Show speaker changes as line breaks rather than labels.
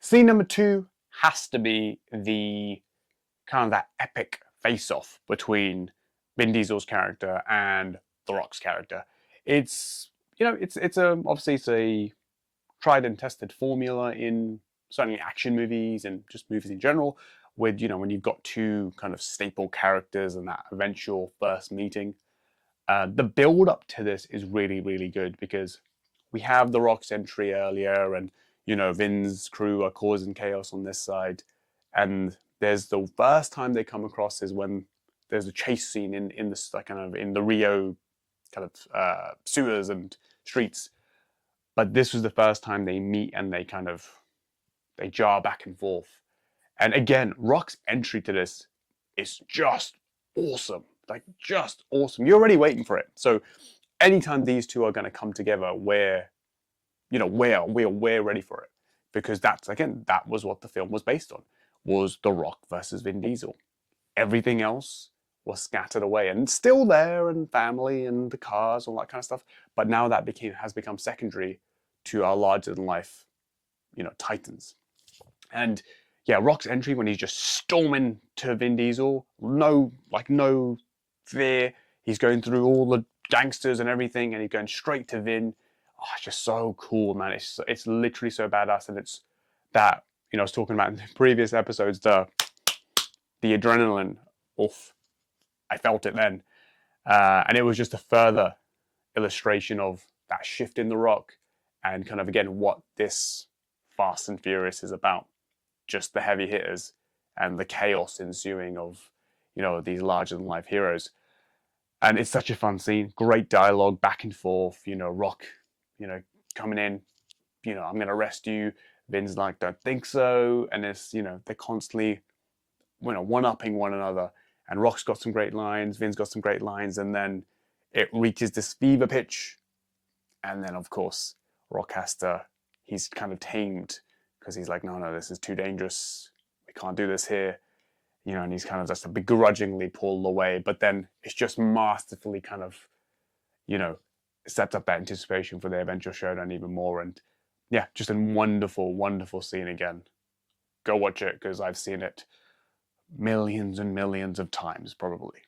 Scene number 2 has to be the kind of that epic face-off between Vin Diesel's character and The Rock's character. It's obviously it's a tried and tested formula in certainly action movies and just movies in general. With when you've got two kind of staple characters and that eventual first meeting, the build up to this is really really good because we have The Rock's entry earlier, and Vin's crew are causing chaos on this side, and there's the first time they come across is when there's a chase scene in this like kind of in the Rio kind of sewers and streets. But this was the first time they meet and they jar back and forth. And again, Rock's entry to this is just awesome. Like just awesome. You're already waiting for it. So anytime these two are going to come together, we're ready for it, because that was what the film was based on, was The Rock versus Vin Diesel. Everything else was scattered away and still there, and family and the cars, all that kind of stuff. But now that has become secondary to our larger than life, titans. And yeah, Rock's entry when he's just storming to Vin Diesel, no fear. He's going through all the gangsters and everything, and he's going straight to Vin. Oh, it's just so cool, man. It's literally so badass, and it's that I was talking about in the previous episodes, the adrenaline. Oof, I felt it then, and it was just a further illustration of that shift in The Rock, and kind of again what this Fast and Furious is about. Just the heavy hitters and the chaos ensuing of these larger than life heroes. And it's such a fun scene. Great dialogue back and forth. Rock, coming in, I'm going to arrest you. Vin's like, don't think so. And it's, they're constantly, one-upping one another. And Rock's got some great lines. Vin's got some great lines. And then it reaches this fever pitch. And then, of course, Rock he's kind of tamed, because he's like, no, this is too dangerous. We can't do this here. And he's kind of just begrudgingly pulled away. But then it's just masterfully kind of, sets up that anticipation for the eventual showdown even more. And yeah, just a wonderful, wonderful scene again. Go watch it, because I've seen it millions and millions of times, probably.